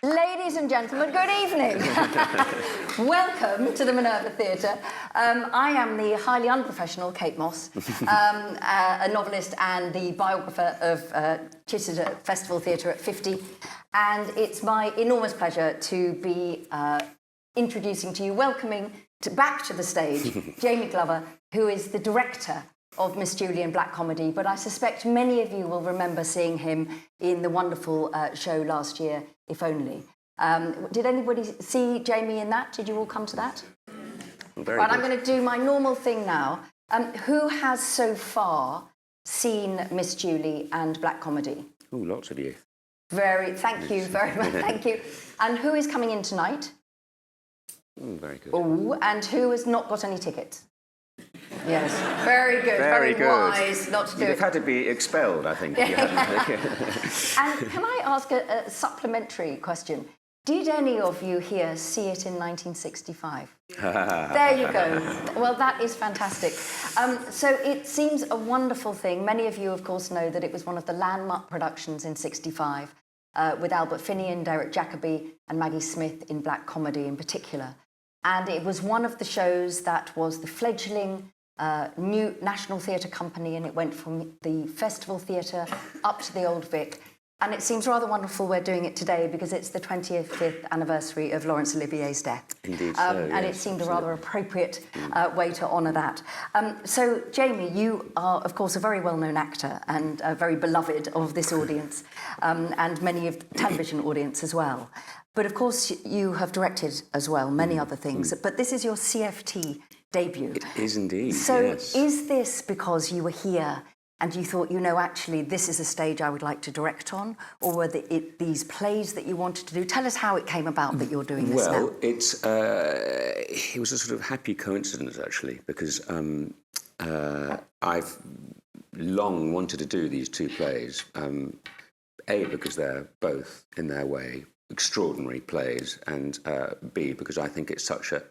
Ladies and gentlemen, good evening. Welcome to the Minerva Theatre. I am the highly unprofessional Kate Mosse, a novelist and the biographer of Chichester Festival Theatre at 50. And it's my enormous pleasure to be introducing to you, welcoming back to the stage, Jamie Glover, who is the director of Miss Julie in Black Comedy, but I suspect many of you will remember seeing him in the wonderful show last year, If Only. Did anybody see Jamie in that? Did you all come to that? Very right, good. I'm going to do my normal thing now. Who has so far seen Miss Julie and Black Comedy? Oh, lots of you. Thank you very much, thank you. And who is coming in tonight? Very good. Oh, and who has not got any tickets? Yes, very good, Very good. wise not to do You'd it. have had to be expelled, I think. If you hadn't. And can I ask a supplementary question? Did any of you here see it in 1965? There you go. Well, that is fantastic. So it seems a wonderful thing. Many of you, of course, know that it was one of the landmark productions in 65, with Albert Finney, Derek Jacobi and Maggie Smith in Black Comedy in particular. And it was one of the shows that was the fledgling new National Theatre Company, and it went from the Festival Theatre up to the Old Vic. And it seems rather wonderful we're doing it today because it's the 25th anniversary of Laurence Olivier's death. Indeed so, And yes, it seemed absolutely. a rather appropriate way to honour that. So, Jamie, you are, of course, a very well-known actor and very beloved of this audience and many of the television audience as well. But, of course, you have directed as well many other things. But this is your CFT debut. It is indeed, So yes. is this because you were here and you thought, you know, actually, this is a stage I would like to direct on? Or were it these plays that you wanted to do? Tell us how it came about that you're doing this now. Well, it was a sort of happy coincidence, actually, because I've long wanted to do these two plays. A, because they're both, in their way, extraordinary plays, and B, because I think it's such a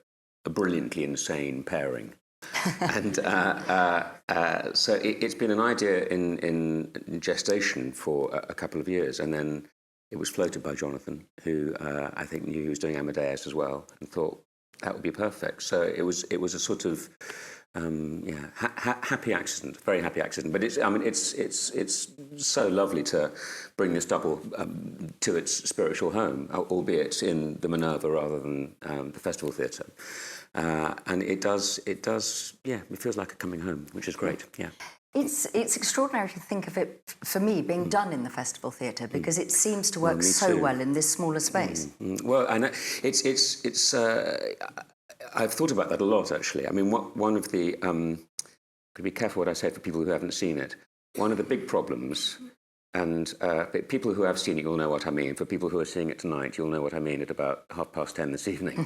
brilliantly insane pairing. And so it's been an idea in gestation for a couple of years, and then it was floated by Jonathan, who I think knew he was doing Amadeus as well, and thought that would be perfect. So it was a sort of happy accident, very happy accident. But it's so lovely to bring this double to its spiritual home, albeit in the Minerva rather than the Festival Theatre. And it does, it feels like a coming home, which is great, yeah. It's extraordinary to think of it, for me, being done in the Festival Theatre, because it seems to work me so too. well in this smaller space. Well, and I've thought about that a lot, actually. I mean, one of the, to be careful what I say for people who haven't seen it, one of the big problems, and people who have seen it, you'll know what I mean. For people who are seeing it tonight, you'll know what I mean at about 10:30 this evening.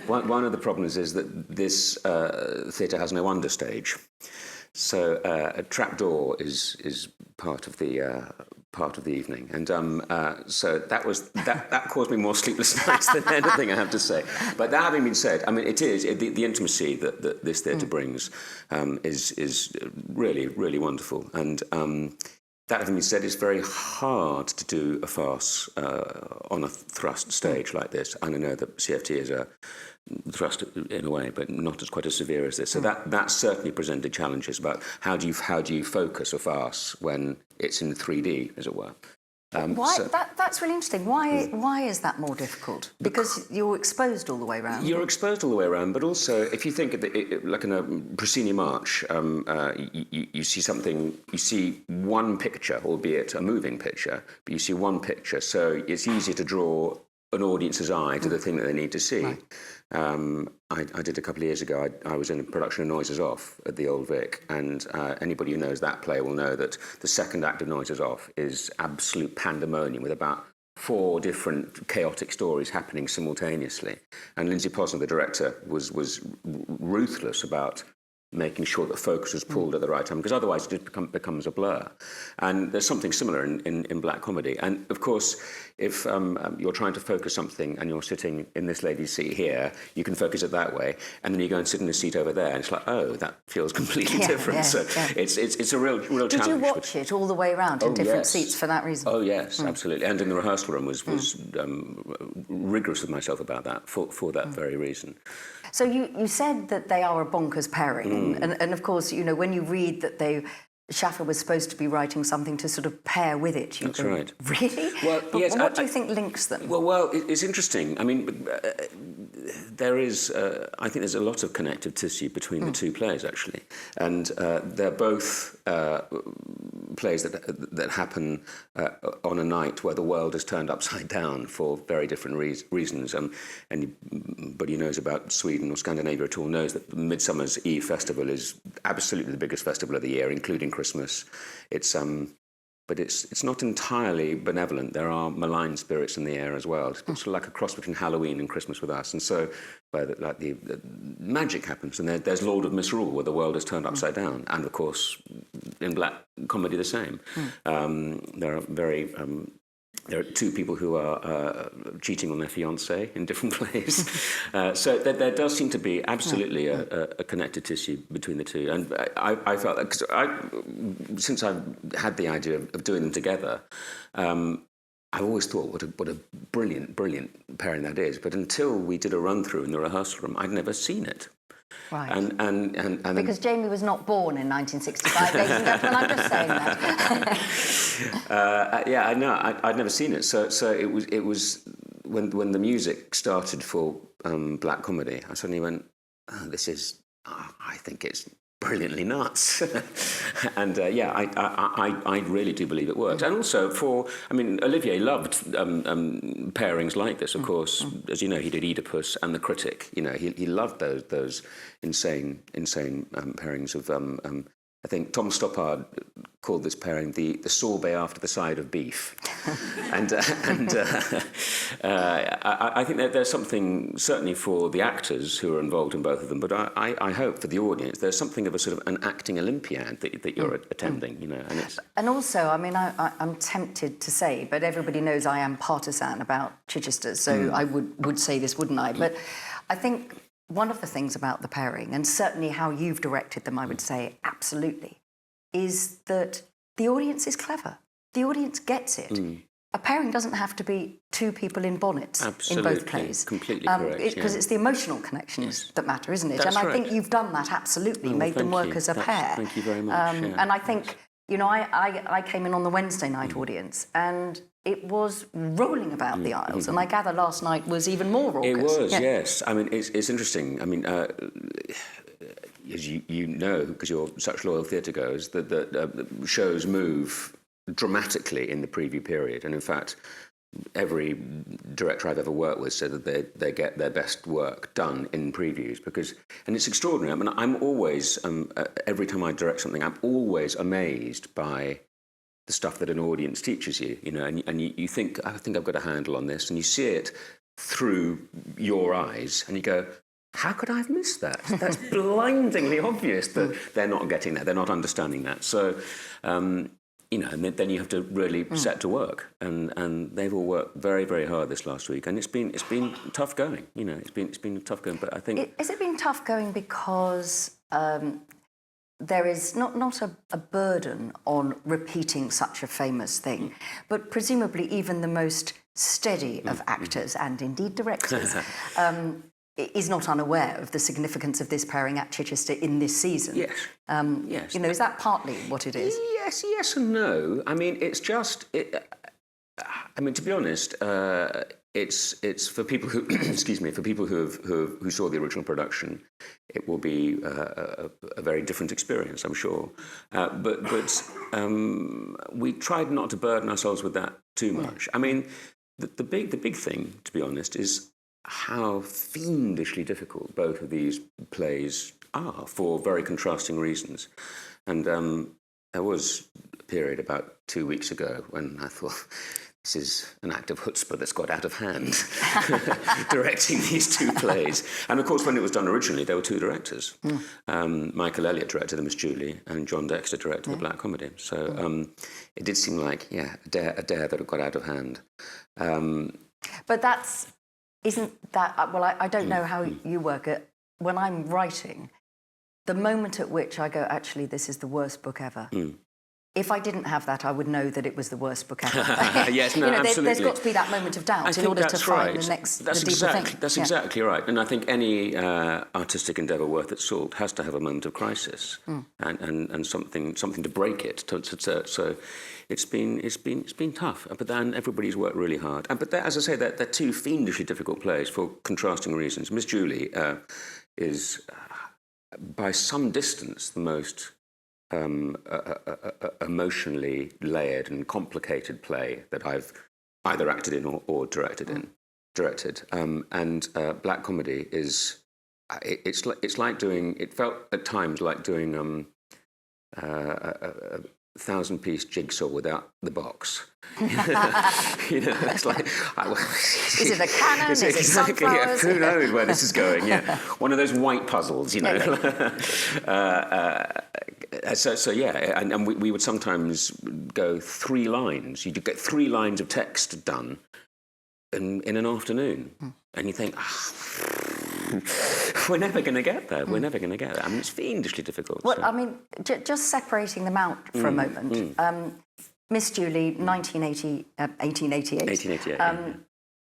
One of the problems is that this theatre has no understage. So a trapdoor is part of the evening, and so that caused me more sleepless nights than anything, I have to say. But that having been said, I mean, the intimacy that this theatre brings is really, really wonderful, and that having been said, it's very hard to do a farce on a thrust stage like this. And I know that CFT is a thrust in a way, but not as quite as severe as this. So that certainly presented challenges about how do you focus a farce when it's in 3D, as it were. That's really interesting. Why is that more difficult? Because you're exposed all the way around. You're exposed all the way around, but also if you think of it, like in a Puccini march, you see something, you see one picture, albeit a moving picture, but you see one picture, so it's easier to draw an audience's eye to the thing that they need to see. Right. I did a couple of years ago, I was in a production of Noises Off at the Old Vic, and anybody who knows that play will know that the second act of Noises Off is absolute pandemonium with about 4 different chaotic stories happening simultaneously. And Lindsay Posner, the director, was ruthless about making sure that focus is pulled at the right time, because otherwise it just becomes a blur. And there's something similar in black comedy. And of course, if you're trying to focus something and you're sitting in this lady's seat here, you can focus it that way, and then you go and sit in the seat over there, and it's like, oh, that feels completely different. So it's a real challenge. Did you watch it all the way around in different seats for that reason? Oh yes, absolutely. And in the rehearsal room was rigorous with myself about that for that very reason. So you said that they are a bonkers pairing, and of course, you know, when you read that Schaffer was supposed to be writing something to sort of pair with it. That's right. Really? Well, yes. What do you think links them? Well, it's interesting. I mean, there is. I think there's a lot of connective tissue between the two plays, actually, and they're both plays that happen on a night where the world is turned upside down for very different reasons. Anybody who knows about Sweden or Scandinavia at all knows that Midsummer's Eve Festival is absolutely the biggest festival of the year, including Christmas. But it's not entirely benevolent. There are malign spirits in the air as well. It's sort of like a cross between Halloween and Christmas with us. And so, the magic happens, and there's Lord of Misrule, where the world is turned upside down. And of course, in black comedy, the same. There are two people who are cheating on their fiancée in different plays. So there does seem to be absolutely a connected tissue between the two. And I felt that, because since I've had the idea of doing them together, I've always thought what a brilliant pairing that is. But until we did a run-through in the rehearsal room, I'd never seen it. Right. And because Jamie was not born in 1965, ladies and gentlemen, I'm just saying that. Yeah, I know. I'd never seen it. So it was when the music started for black comedy, I suddenly went, oh, I think it's brilliantly nuts. And I really do believe it works. And also Olivier loved pairings like this. Of course, as you know, he did Oedipus and The Critic. You know, he loved those insane pairings of. I think Tom Stoppard called this pairing the sorbet after the side of beef. and I think that there's something, certainly for the actors who are involved in both of them, but I hope for the audience, there's something of a sort of an acting Olympiad that you're attending, you know. And also, I mean, I'm tempted to say, but everybody knows I am partisan about Chichester, so I would say this, wouldn't I? But I think one of the things about the pairing, and certainly how you've directed them, I would say absolutely, is that the audience is clever. The audience gets it. A pairing doesn't have to be two people in bonnets in both plays. Completely correct. Because it's the emotional connections that matter, isn't it? That's and I right. think you've done that absolutely, made them work as a pair. Thank you very much. And I think, you know, I came in on the Wednesday night audience, and it was rolling about the aisles, and I gather last night was even more raucous. It was, yes. I mean, it's interesting. I mean, as you know, because you're such loyal theatre goers, that shows move dramatically in the preview period. And in fact, every director I've ever worked with said that they get their best work done in previews, and it's extraordinary. I mean, I'm always, every time I direct something, I'm always amazed by the stuff that an audience teaches you, you know, and you think, I think I've got a handle on this, and you see it through your eyes, and you go, how could I have missed that? That's blindingly obvious that they're not getting that, they're not understanding that. So, you know, and then you have to really set to work, and they've all worked very, very hard this last week, and it's been tough going. You know, it's been tough going, but I think has it been tough going because there is not a burden on repeating such a famous thing, but presumably even the most steady of actors and indeed directors is not unaware of the significance of this pairing at Chichester in this season. Yes. Yes. You know, is that partly what it is? Yes and no. I mean, it's just. I mean, to be honest, it's for people who for people who saw the original production, it will be a very different experience, I'm sure. But we tried not to burden ourselves with that too much. I mean, the big thing, to be honest, is how fiendishly difficult both of these plays are for very contrasting reasons. And there was a period about 2 weeks ago when I thought, this is an act of chutzpah that's got out of hand, directing these two plays. And of course, when it was done originally, there were two directors. Michael Elliott directed the Miss Julie, and John Dexter directed the Black Comedy. So it did seem like, a dare that had got out of hand. But isn't that, well, I don't know how you work it. When I'm writing, the moment at which I go, actually, this is the worst book ever. If I didn't have that, I would know that it was the worst book ever. Yes, no, absolutely. There's got to be that moment of doubt in order to find the deeper thing. That's exactly right. And I think any artistic endeavour worth its salt has to have a moment of crisis and something to break it. So it's been tough. But then everybody's worked really hard. But as I say, they're two fiendishly difficult plays for contrasting reasons. Miss Julie is by some distance the most emotionally layered and complicated play that I've either acted in or directed. And Black Comedy is it's like doing. It felt at times like doing a 1,000-piece jigsaw without the box. It's like... is it a cannon? Is it sunflowers? Who knows where this is going, One of those white puzzles, And we would sometimes go 3 lines. You'd get 3 lines of text done in an afternoon. And you think, we're never going to get there. We're never going to get there. I mean, it's fiendishly difficult. Well, I mean, just separating them out for a moment. Miss Julie, 1888. 1888.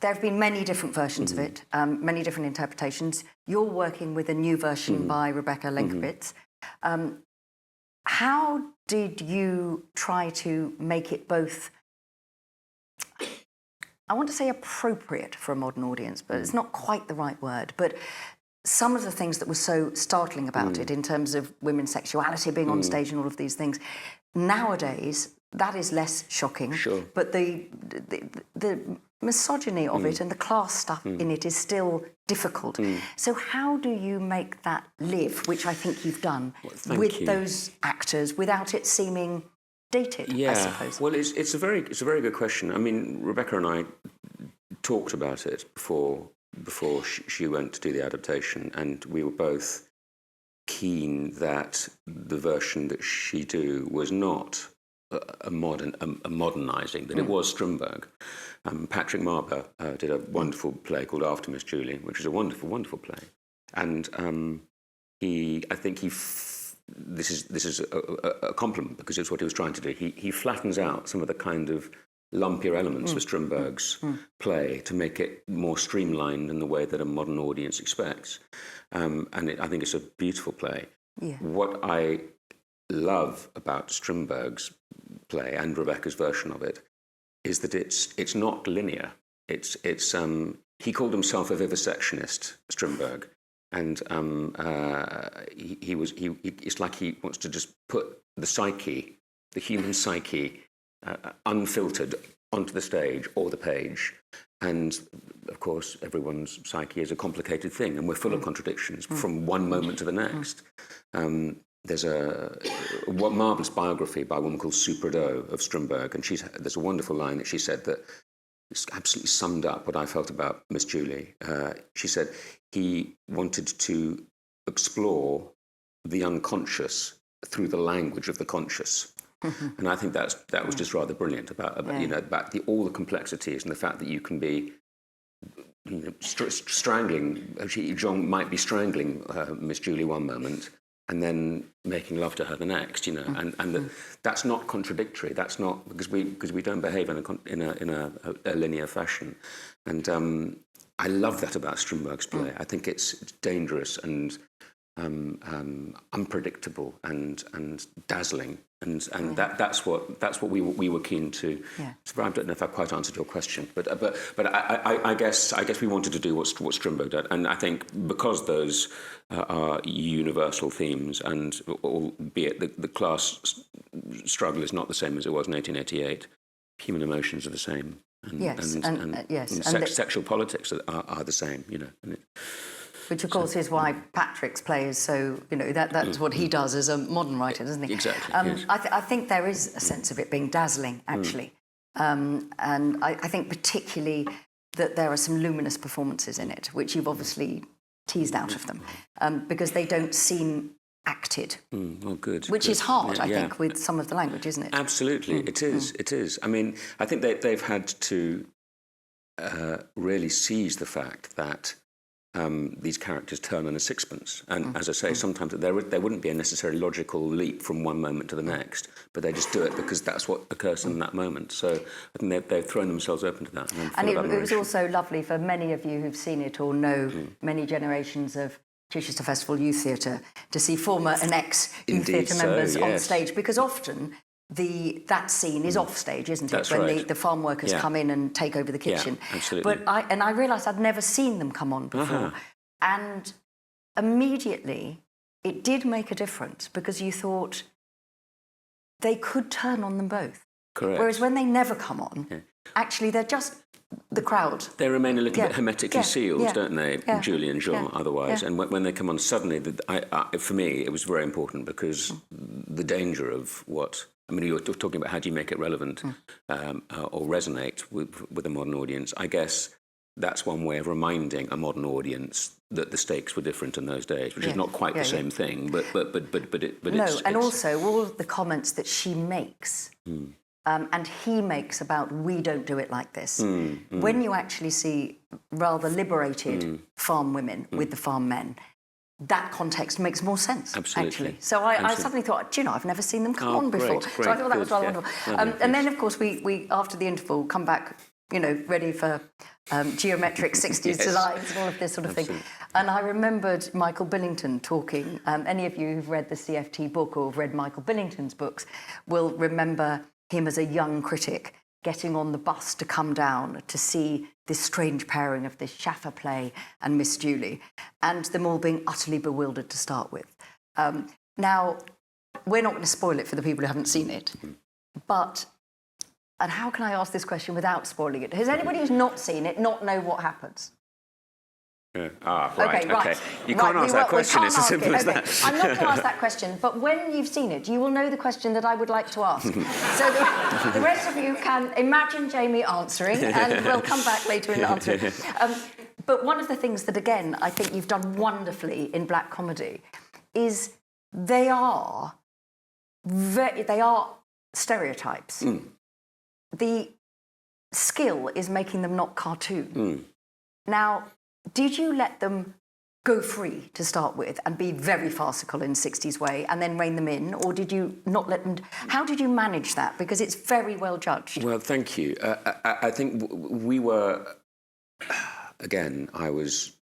There have been many different versions of it, many different interpretations. You're working with a new version by Rebecca Lenkowitz. How did you try to make it both, I want to say appropriate for a modern audience, but it's not quite the right word, but some of the things that were so startling about it in terms of women's sexuality being on stage and all of these things, nowadays that is less shocking, but the misogyny of it and the class stuff in it is still difficult. So how do you make that live, which I think you've done, with those actors without it seeming dated, I suppose? Well, it's a very good question. I mean, Rebecca and I talked about it before she went to do the adaptation, and we were both keen that the version that she do was not a modernising, that it was Strindberg. Patrick Marber did a wonderful play called After Miss Julie, which is a wonderful, wonderful play. And this is a compliment because it's what he was trying to do. He flattens out some of the kind of lumpier elements of Strindberg's play to make it more streamlined in the way that a modern audience expects. I think it's a beautiful play. Yeah. What I love about Strindberg's play and Rebecca's version of it is that it's not linear. He called himself a vivisectionist, Strindberg, and it's like he wants to just put the psyche, the human psyche, unfiltered onto the stage or the page. And of course, everyone's psyche is a complicated thing, and we're full of contradictions from one moment to the next. There's a marvellous biography by a woman called Sue Prideaux of Strindberg, and there's a wonderful line that she said that absolutely summed up what I felt about Miss Julie. She said he wanted to explore the unconscious through the language of the conscious. And I think that was just rather brilliant about all the complexities and the fact that you can be strangling. John might be strangling Miss Julie one moment and then making love to her the next, and that's not contradictory. That's not because we don't behave in a linear fashion, and I love that about Strindberg's play. I think it's dangerous and unpredictable and dazzling, and that's what we were keen to. Yeah. So I don't know if I quite answered your question, but I guess we wanted to do what Strindberg did, and I think because those are universal themes, and albeit the class struggle is not the same as it was in 1888, human emotions are the same, and sexual politics are the same, Which, of course, is why Patrick's play is so, that's what he does as a modern writer, doesn't he? Exactly, yes. I think there is a sense of it being dazzling, actually. And I think particularly that there are some luminous performances in it, which you've obviously teased out of them, because they don't seem acted. Oh, good. Which good. is hard, Yeah, I think, with some of the language, isn't it? Absolutely, it is. It is. I mean, I think they've had to really seize the fact that these characters turn on a sixpence. And as I say, sometimes there wouldn't be a necessarily logical leap from one moment to the next, but they just do it because that's what occurs in that moment. So I think they've thrown themselves open to that. And it was also lovely for many of you who've seen it or know many generations of Chichester Festival Youth Theatre to see former and ex-youth theatre members on stage, because often that scene is off stage, isn't it? That's when right. the farm workers come in and take over the kitchen. Yeah, absolutely. But I realised I'd never seen them come on before. And immediately it did make a difference, because you thought they could turn on them both. Correct. Whereas when they never come on, actually they're just the crowd. They remain a little bit hermetically sealed, don't they, Julie and Jean, otherwise? And when they come on suddenly, for me, it was very important, because the danger of what... I mean, you're talking about how do you make it relevant or resonate with a modern audience. I guess that's one way of reminding a modern audience that the stakes were different in those days, which is not quite the same thing, but it's... And also all of the comments that she makes... and he makes about we don't do it like this. When you actually see rather liberated farm women with the farm men, that context makes more sense, actually. So I suddenly thought, I've never seen them come on before. Great, so I thought that was rather wonderful. And then, of course, we after the interval, come back, ready for geometric 60s designs and all of this sort of thing. And I remembered Michael Billington talking. Any of you who've read the CFT book or have read Michael Billington's books will remember him as a young critic getting on the bus to come down to see this strange pairing of this Schaffer play and Miss Julie, and them all being utterly bewildered to start with. Now, we're not going to spoil it for the people who haven't seen it, but, and how can I ask this question without spoiling it? Does anybody who's not seen it not know what happens? Right. You can't ask that question, it's as simple as that. I'm not going to ask that question, but when you've seen it, you will know the question that I would like to ask. So the rest of you can imagine Jamie answering, and we'll come back later in answering. But one of the things that, again, I think you've done wonderfully in black comedy is they are stereotypes. The skill is making them not cartoon. Now, did you let them go free to start with and be very farcical in 60s way and then rein them in, or did you not let them... How did you manage that? Because it's very well judged. Well, thank you. I think we were... Again, I was,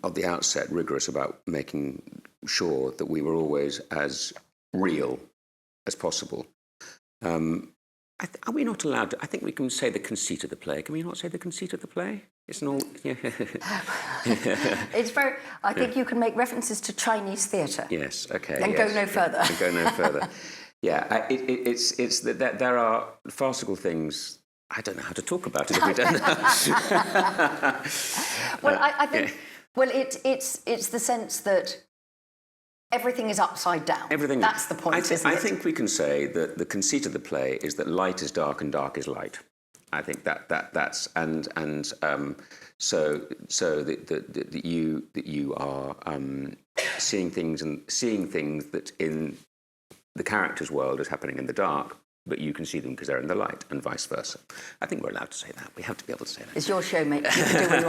at the outset, rigorous about making sure that we were always as real as possible. Are we not allowed to... I think we can say the conceit of the play. Can we not say the conceit of the play? It's not... It's very... I think you can make references to Chinese theatre. Yes, OK. And go no further. And go no further. It's that there are farcical things... I don't know how to talk about it if we don't know. Well, I think... Well, it's the sense that everything is upside down. That's the point, isn't it? I think we can say that the conceit of the play is that light is dark and dark is light. I think that's so that you are seeing things that in the character's world is happening in the dark, but you can see them because they're in the light, and vice versa. I think we're allowed to say that. We have to be able to say that. It's your show, mate. You can do what you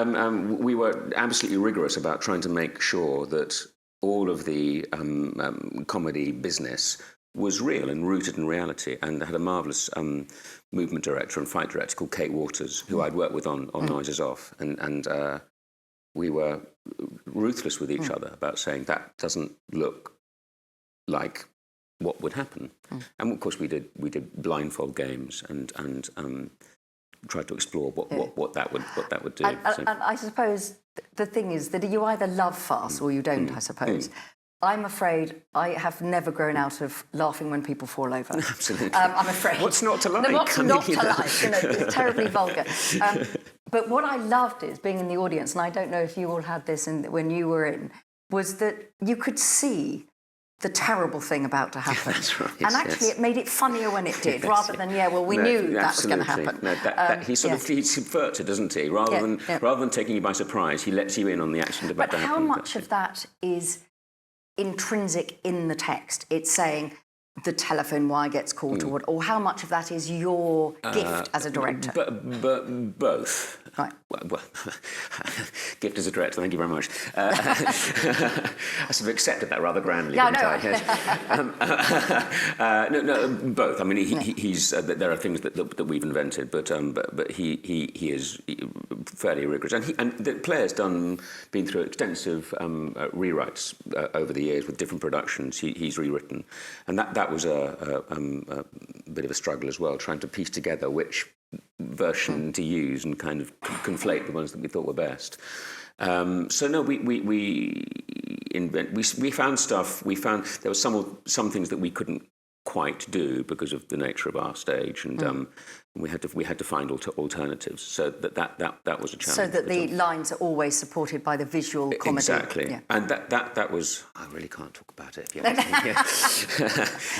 want. We were absolutely rigorous about trying to make sure that all of the comedy business was real and rooted in reality, and I had a marvellous movement director and fight director called Kate Mosse, who I'd worked with on Noises Off, and we were ruthless with each other about saying that doesn't look like what would happen. And of course we did blindfold games and tried to explore what that would do. And I suppose the thing is that you either love farce or you don't, I suppose. I'm afraid I have never grown out of laughing when people fall over. Absolutely. I'm afraid. What's not to like? What's not to like? It's terribly vulgar. But what I loved is being in the audience, and I don't know if you all had this when you were in, was that you could see the terrible thing about to happen. That's right. And actually it made it funnier when it did, rather than, we knew that was going to happen. No, he he subverts it, doesn't he? Rather than taking you by surprise, he lets you in on the action about to happen. But how much of that is intrinsic in the text? It's saying the telephone wire gets called or how much of that is your gift as a director? But both. Right. Well, gift as a director, thank you very much. I sort of accepted that rather grandly, didn't I? Yes. No, both. I mean, he's there are things that we've invented, but he is fairly rigorous, and the player's been through extensive rewrites over the years with different productions. He's rewritten, and that was a bit of a struggle as well, trying to piece together which version to use and kind of conflate the ones that we thought were best. So no, we found stuff. We found there was some things that we couldn't quite do because of the nature of our stage, and we had to find alternatives. So that was a challenge. So that the lines are always supported by the visual comedy. Exactly, and that was. I really can't talk about it. If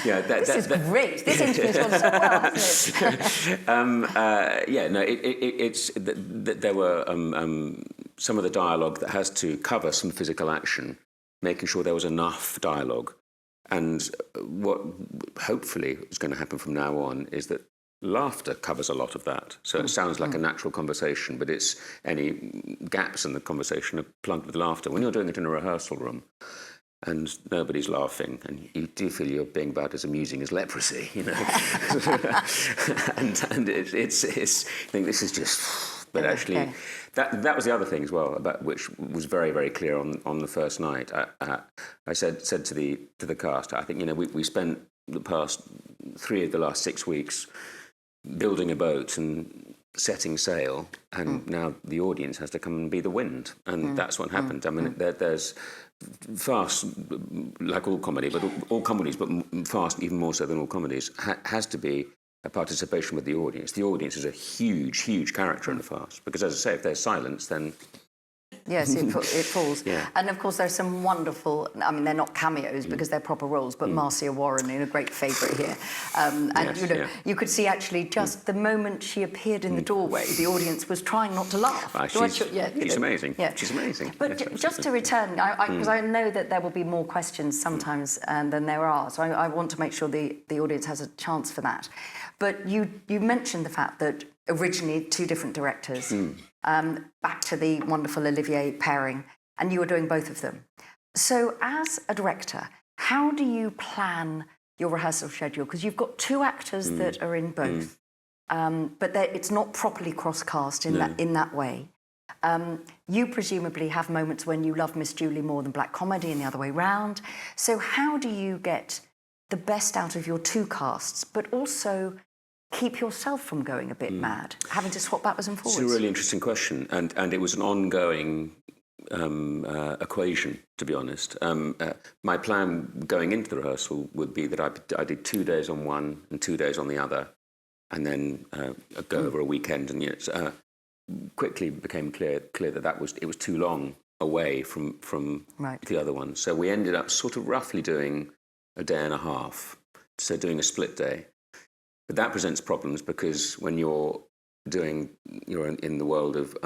you this is great. This interview's gone so well, hasn't it? There were some of the dialogue that has to cover some physical action, making sure there was enough dialogue. And what hopefully is going to happen from now on is that laughter covers a lot of that. So it sounds like a natural conversation, but it's any gaps in the conversation are plugged with laughter. When you're doing it in a rehearsal room and nobody's laughing, and you do feel you're being about as amusing as leprosy, and it's I think this is just. But actually, that was the other thing as well, about which was very, very clear on the first night. I said to the cast, I think we spent the past 3 of the last 6 weeks building a boat and setting sail, and now the audience has to come and be the wind, and that's what happened. I mean, there's farce, like all comedy, but all comedies, but farce even more so than all comedies, has to be a participation with the audience. The audience is a huge, huge character in the farce, because, as I say, if there's silence, then... Yes, it falls. Yeah. And, of course, there's some wonderful... I mean, they're not cameos because they're proper roles, but Marcia Warren, a great favourite here. You could see, actually, just the moment she appeared in the doorway, the audience was trying not to laugh. She's amazing. Yeah. She's amazing. But just to return, because I know that there will be more questions sometimes than there are, so I want to make sure the audience has a chance for that. But you mentioned the fact that originally 2 different directors, back to the wonderful Olivier pairing, and you were doing both of them. So as a director, how do you plan your rehearsal schedule? Because you've got 2 actors that are in both, but it's not properly cross-cast in that way. You presumably have moments when you love Miss Julie more than black comedy and the other way round. So how do you get the best out of your 2 casts, but also keep yourself from going a bit mad, having to swap backwards and forwards? It's a really interesting question, and it was an ongoing equation, to be honest. My plan going into the rehearsal would be that I did 2 days on one and 2 days on the other, and then go over a weekend, and quickly became clear that it was too long away from the other one. So we ended up sort of roughly doing a day and a half, so doing a split day. But that presents problems because when you're in the world of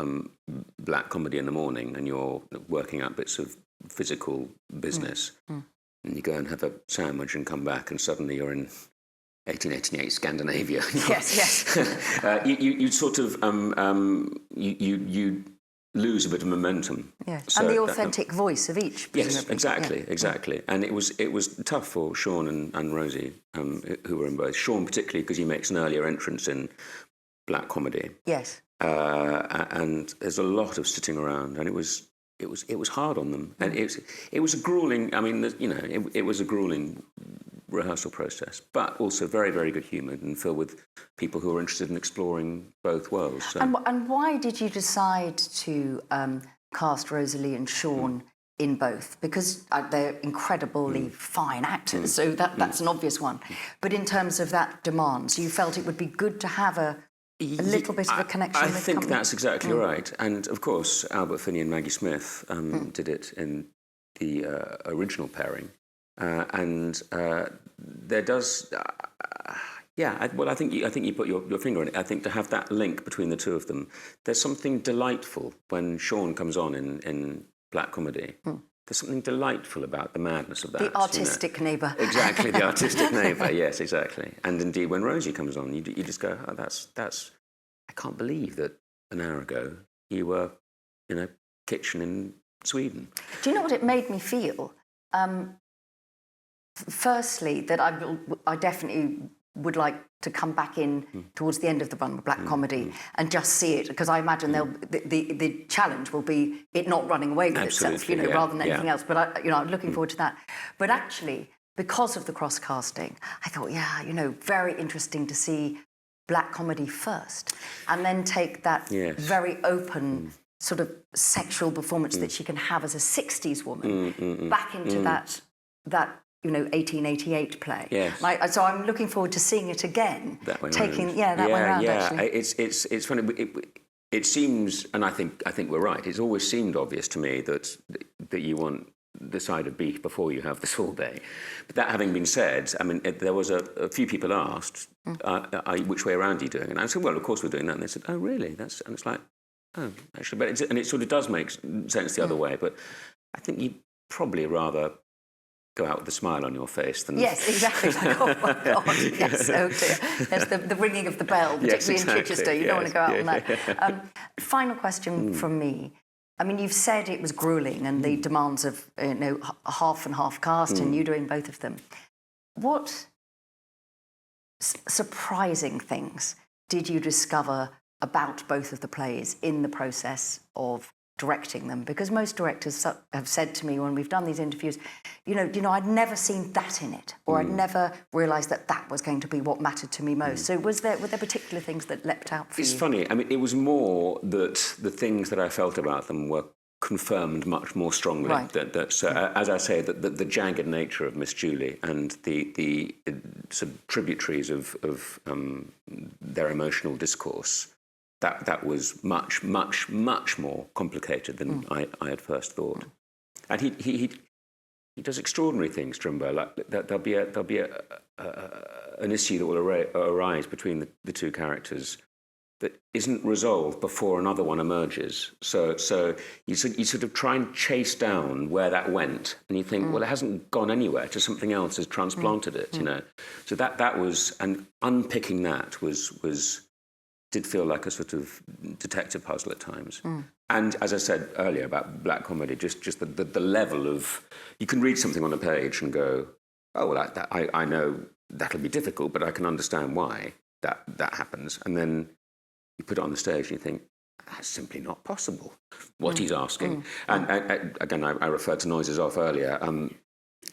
black comedy in the morning and you're working out bits of physical business, and you go and have a sandwich and come back and suddenly you're in 1888 Scandinavia. Yes. You sort of you lose a bit of momentum. Yeah, so and the authentic voice of each. Yes, exactly. And it was tough for Sean and Rosie, who were in both. Sean particularly because he makes an earlier entrance in black comedy. Yes. And there's a lot of sitting around, and it was hard on them, and it was a grueling. I mean, it was a grueling rehearsal process, but also very, very good humoured and filled with people who are interested in exploring both worlds. So. And why did you decide to cast Rosalie and Sean in both? Because they're incredibly fine actors, so that's an obvious one. But in terms of that demand, so you felt it would be good to have a a little bit of a connection with I think company? that's exactly right. And, of course, Albert Finney and Maggie Smith did it in the original pairing. There does... I think you put your finger on it. I think to have that link between the two of them, there's something delightful when Sean comes on in Black Comedy. There's something delightful about the madness of that. The artistic neighbour. Exactly, the artistic neighbour, yes, exactly. And indeed, when Rosie comes on, you just go, oh, that's... I can't believe that an hour ago you were in a kitchen in Sweden. Do you know what it made me feel? Firstly, that I definitely would like to come back in towards the end of the run of Black Comedy and just see it, because I imagine the challenge will be it not running away with itself, rather than anything else. But I'm looking forward to that. But actually, because of the cross casting, I thought, very interesting to see Black Comedy first, and then take that very open sort of sexual performance that she can have as a 60s woman back into that 1888 play. Yes. So I'm looking forward to seeing it again. That way way around. Actually. It's funny. It seems, and I think we're right. It's always seemed obvious to me that you want the side of beef before you have the sorbet. But that having been said, I mean, there was a few people asked, which way around are you doing? And I said, well, of course we're doing that. And they said, oh, really? And it's like, oh, actually, but it sort of does make sense the other way. But I think you'd probably rather go out with a smile on your face than... Yes, exactly. Like, oh, my God, yes, oh dear. There's the ringing of the bell, particularly in Chichester. You don't want to go out on that. Final question from me. I mean, you've said it was gruelling and the demands of, half and half cast and you doing both of them. What surprising things did you discover about both of the plays in the process of directing them? Because most directors have said to me when we've done these interviews, I'd never seen that in it, or I'd never realised that was going to be what mattered to me most. So were there particular things that leapt out for you? It's funny. I mean, it was more that the things that I felt about them were confirmed much more strongly. Right. As I say, the jagged nature of Miss Julie and the sort of tributaries of their emotional discourse, that was much, much, much more complicated than I had first thought. And he does extraordinary things, Trimbo. Like there'll be an issue that will arise between the two characters that isn't resolved before another one emerges. So you sort of try and chase down where that went, and you think, well, it hasn't gone anywhere. Just something else has transplanted it. So that was, and unpicking that did feel like a sort of detective puzzle at times. And as I said earlier about Black Comedy, just the level of... You can read something on a page and go, oh, well, I know that'll be difficult, but I can understand why that happens. And then you put it on the stage and you think, that's simply not possible, what he's asking. And again, I referred to Noises Off earlier.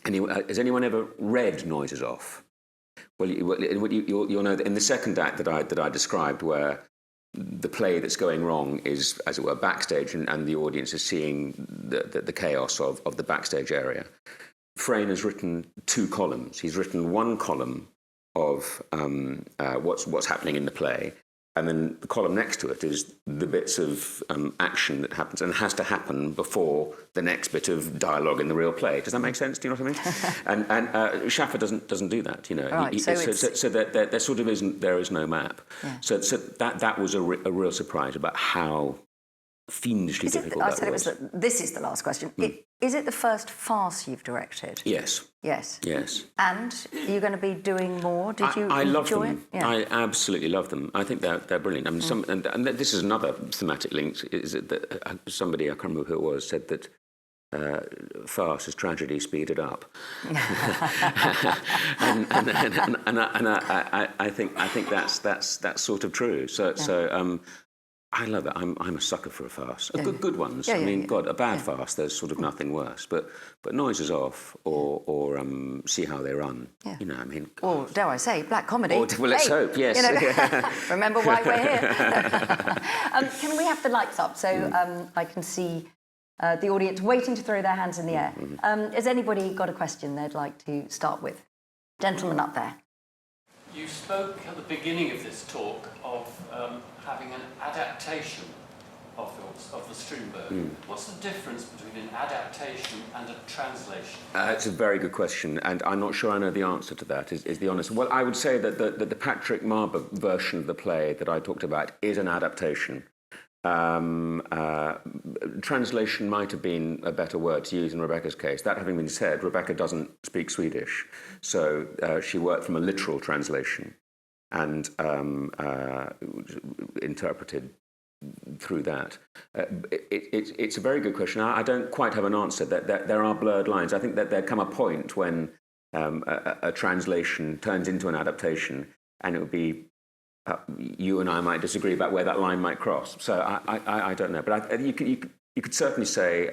Has anyone ever read Noises Off? Well, you'll know that in the second act that I described, where the play that's going wrong is, as it were, backstage, and the audience is seeing the chaos of the backstage area. Frayne has written 2 columns. He's written one column of what's happening in the play, and then the column next to it is the bits of action that happens and has to happen before the next bit of dialogue in the real play. Does that make sense? Do you know what I mean? and Schaffer doesn't do that. Right, so there sort of is no map. Yeah. So that was a real surprise about how fiendishly difficult that was. This is the last question. Is it the first farce you've directed? Yes. Yes. Yes. And are you going to be doing more? Did you I love enjoy them. it? Yeah. I absolutely love them. I think they're brilliant. I mean, and this is another thematic link. Is that somebody, I can't remember who it was, said that farce is tragedy speeded up. and I think that's sort of true. So I love it. I'm a sucker for a farce. Good ones. I mean, God, a bad farce, there's sort of nothing worse. But Noises Off or See How They Run. Yeah. I mean... Or, dare I say, Black Comedy. Well, let's hope, yes. Remember why we're here. Can we have the lights up so I can see the audience waiting to throw their hands in the air? Has anybody got a question they'd like to start with? Gentleman up there. You spoke at the beginning of this talk of having an adaptation of the Strindberg. What's the difference between an adaptation and a translation? It's a very good question, and I'm not sure I know the answer to that, is the honest. Well, I would say that the Patrick Marber version of the play that I talked about is an adaptation. Translation might have been a better word to use in Rebecca's case. That having been said, Rebecca doesn't speak Swedish, so she worked from a literal translation and interpreted through that. It's a very good question. I don't quite have an answer. That there are blurred lines. I think that there come a point when a translation turns into an adaptation, and it would be you and I might disagree about where that line might cross. So I don't know. But you could certainly say,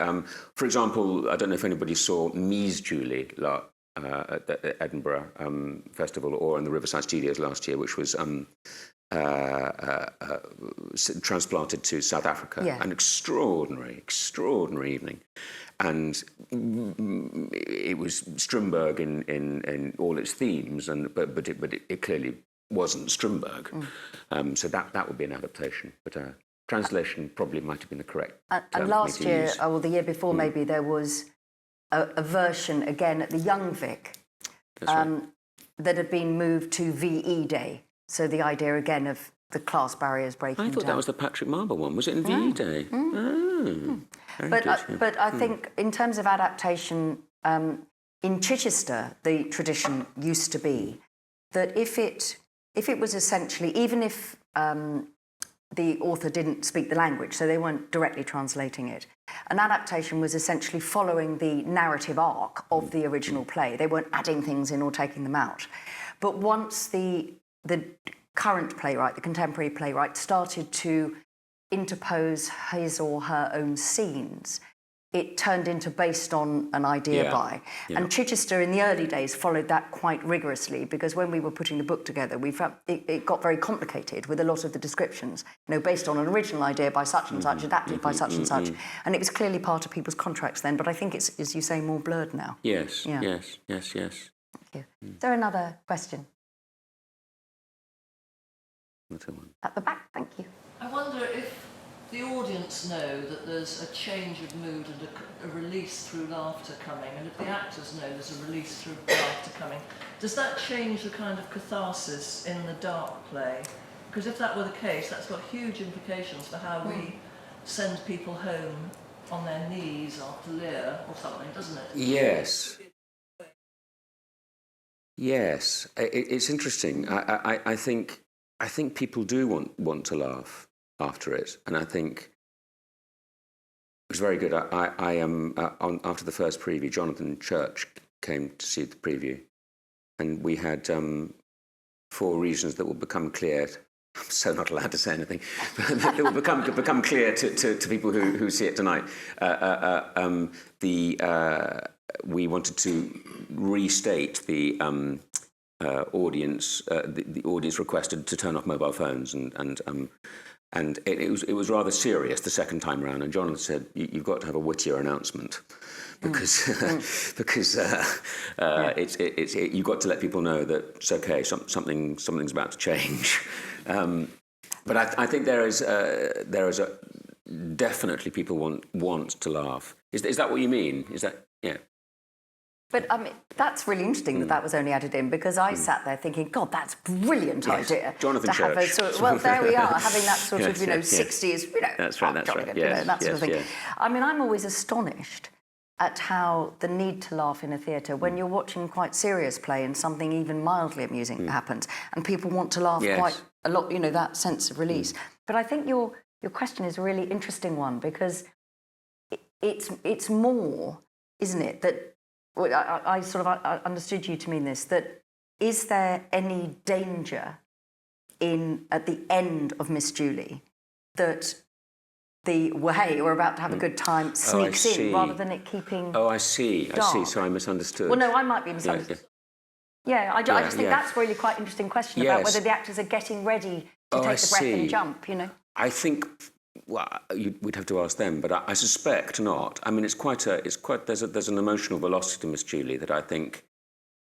for example, I don't know if anybody saw Mies Julie at the Edinburgh Festival or in the Riverside Studios last year, which was transplanted to South Africa. Yeah. An extraordinary evening. And it was Strindberg in all its themes, but it clearly wasn't Strindberg. So that would be an adaptation. But translation probably might have been the correct term and last year, or the year before maybe, there was a version, again, at the Young Vic, right. That had been moved to VE Day. So the idea, again, of the class barriers breaking down. I thought that was the Patrick Marber one. Was it in VE Day? But I think in terms of adaptation, in Chichester, the tradition used to be that if it was essentially, even if the author didn't speak the language, so they weren't directly translating it, an adaptation was essentially following the narrative arc of the original play. They weren't adding things in or taking them out. But once the current playwright, the contemporary playwright, started to interpose his or her own scenes, it turned into based on an idea by. Yeah. And Chichester in the early days followed that quite rigorously, because when we were putting the book together, we found it got very complicated with a lot of the descriptions, based on an original idea by such and such, adapted by such and such. And it was clearly part of people's contracts then, but I think it's, as you say, more blurred now. Yes. Thank you. Is there another question? At the back, thank you. I wonder if the audience know that there's a change of mood and a release through laughter coming, and if the actors know there's a release through laughter coming, does that change the kind of catharsis in the dark play? Because if that were the case, that's got huge implications for how we send people home on their knees after Lear or something, doesn't it? Yes. It's interesting. I think people do want to laugh after it, and I think it was very good. I am after the first preview, Jonathan Church came to see the preview, and we had 4 reasons that will become clear. I'm so not allowed to say anything. That will become clear to people who see it tonight. We wanted to restate the audience. The audience requested to turn off mobile phones, and it was rather serious the second time round. And Jonathan said, "You've got to have a wittier announcement, because you've got to let people know that it's okay. Something's about to change." But I think there is definitely people want to laugh. Is that what you mean? Is that yeah? But I mean, that's really interesting that was only added in, because I sat there thinking, God, that's a brilliant idea. Jonathan Church. Well, there we are, having that sort of, 60s, That's right. that sort of thing. Yeah. I mean, I'm always astonished at how the need to laugh in a theatre, when you're watching quite serious play and something even mildly amusing happens, and people want to laugh quite a lot, that sense of release. But I think your question is a really interesting one, because it's more, isn't it, that I sort of understood you to mean this, that is there any danger at the end of Miss Julie that we're about to have a good time sneaks in, rather than it keeping dark? I see. So I misunderstood. Well, no, I might be misunderstood. I just think that's a really quite interesting question about whether the actors are getting ready to take the breath and jump, I think... Well, we'd have to ask them, but I suspect not. I mean, there's an emotional velocity to Miss Julie that I think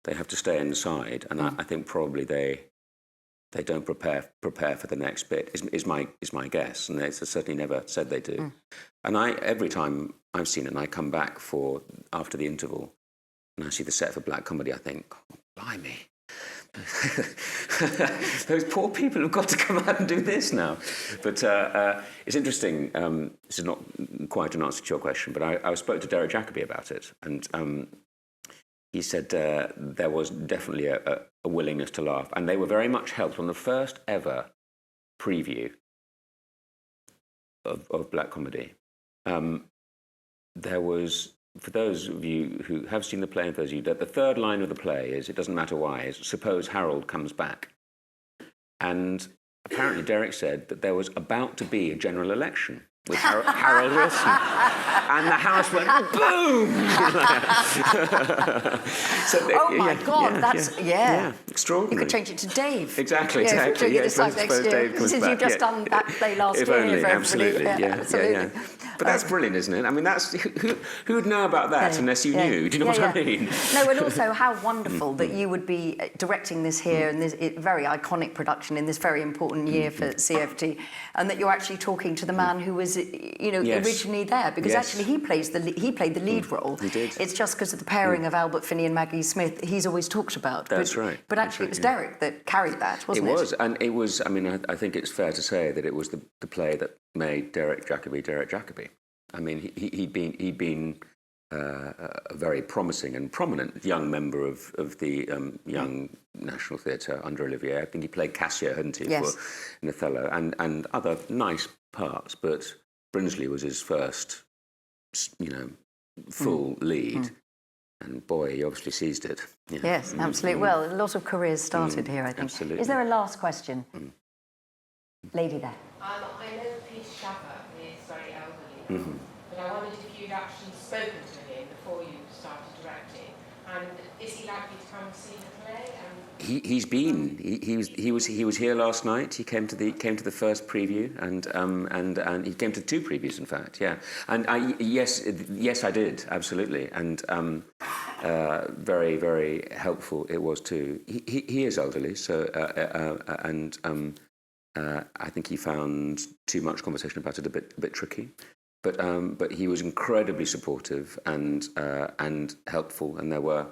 they have to stay inside, and I think probably they they don't prepare for the next bit. Is my guess, and they certainly never said they do. And every time I've seen it, and I come back after the interval, and I see the set for Black Comedy, I think, oh, blimey. Those poor people have got to come out and do this now. But it's interesting. This is not quite an answer to your question, but I spoke to Derek Jacobi about it, and he said there was definitely a willingness to laugh, and they were very much helped on the first ever preview of Black Comedy. There was, for those of you who have seen the play, and for those of you that the third line of the play is, it doesn't matter why, is suppose Harold comes back. And apparently Derek said that there was about to be a general election with Harold Wilson. And the house went boom! Oh my God, that's extraordinary. You could change it to Dave. Exactly. This time next year, since you've just done that play last year. If only, for absolutely. Absolutely. But that's brilliant, isn't it? I mean, that's who'd know about that unless you knew? Do you know what I mean? No, and also how wonderful that you would be directing this here in this very iconic production in this very important year for CFT, and that you're actually talking to the man who was, originally there, because actually he played the lead role. He did. It's just because of the pairing of Albert Finney and Maggie Smith he's always talked about. That's right. But actually, it was Derek that carried that, wasn't it? It was, and it was. I mean, I think it's fair to say that it was the play that made Derek Jacobi Derek Jacobi. I mean, he'd been a very promising and prominent young member of the Young National Theatre under Olivier. I think he played Cassio, hadn't he, yes, in Othello, and other nice parts. But Brinsley was his first, full lead. And boy, he obviously seized it. Yeah. Yes, absolutely. Well, a lot of careers started here, I think. Absolutely. Is there a last question? Lady there. I know Peter Shaffer is very elderly, but I wondered if you'd actually spoken to him before you started directing, and is he likely to come and see the play? He's been. He was here last night. He came to the first preview, and he came to two previews, in fact. Yeah, and yes, I did, absolutely, and very, very helpful it was too. He is elderly, so I think he found too much conversation about it a bit tricky, but he was incredibly supportive and helpful, and there were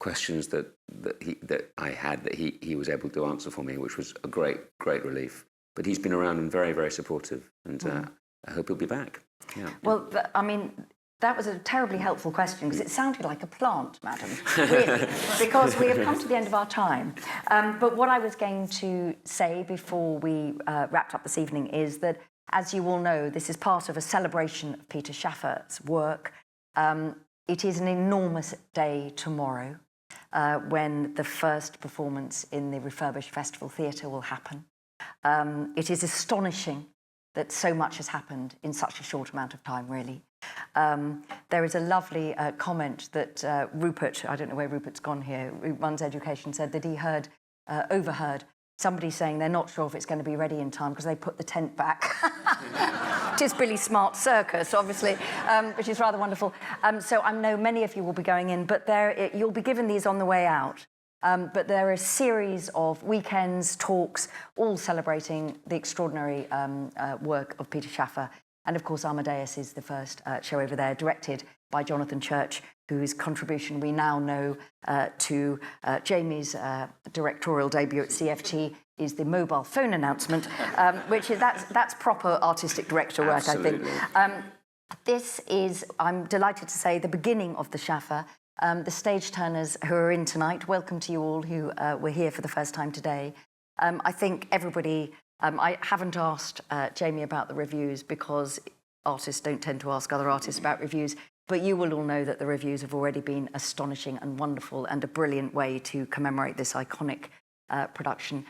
questions that I had that he was able to answer for me, which was a great relief. But he's been around and very, very supportive, and I hope he'll be back. Yeah. Well, I mean, that was a terribly helpful question, because it sounded like a plant, madam, really, because we have come to the end of our time. But what I was going to say before we wrapped up this evening is that, as you all know, this is part of a celebration of Peter Shaffer's work. It is an enormous day tomorrow, when the first performance in the refurbished Festival Theatre will happen. It is astonishing that so much has happened in such a short amount of time, really. There is a lovely comment that Rupert, I don't know where Rupert's gone here, who runs education, said that he overheard somebody saying they're not sure if it's going to be ready in time because they put the tent back. It is Billy Smart's circus, obviously, which is rather wonderful. So I know many of you will be going in, but you'll be given these on the way out. But there are a series of weekends, talks, all celebrating the extraordinary work of Peter Shaffer. And, of course, Amadeus is the first show over there, directed by Jonathan Church, whose contribution we now know to Jamie's directorial debut at CFT is the mobile phone announcement, which is that's proper artistic director work, Absolutely. I think. This is, I'm delighted to say, the beginning of the Shaffer. The stage turners who are in tonight, welcome to you all who were here for the first time today. I think everybody... I haven't asked Jamie about the reviews because artists don't tend to ask other artists about reviews, but you will all know that the reviews have already been astonishing and wonderful and a brilliant way to commemorate this iconic production.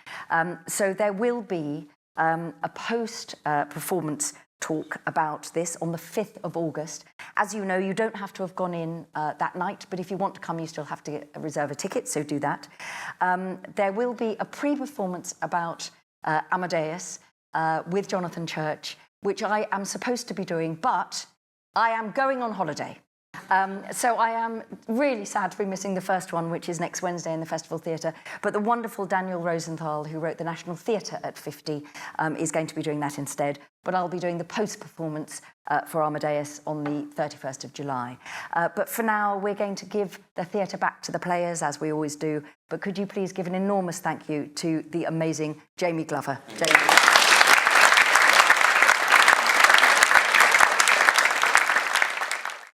So there will be a post-performance talk about this on the 5th of August. As you know, you don't have to have gone in that night, but if you want to come, you still have to reserve a ticket, so do that. There will be a pre-performance about Amadeus with Jonathan Church, which I am supposed to be doing, but I am going on holiday. So I am really sad to be missing the first one, which is next Wednesday in the Festival Theatre. But the wonderful Daniel Rosenthal, who wrote the National Theatre at 50, is going to be doing that instead. But I'll be doing the post-performance for Amadeus on the 31st of July. But for now, we're going to give the theatre back to the players, as we always do. But could you please give an enormous thank you to the amazing Jamie Glover. Jamie.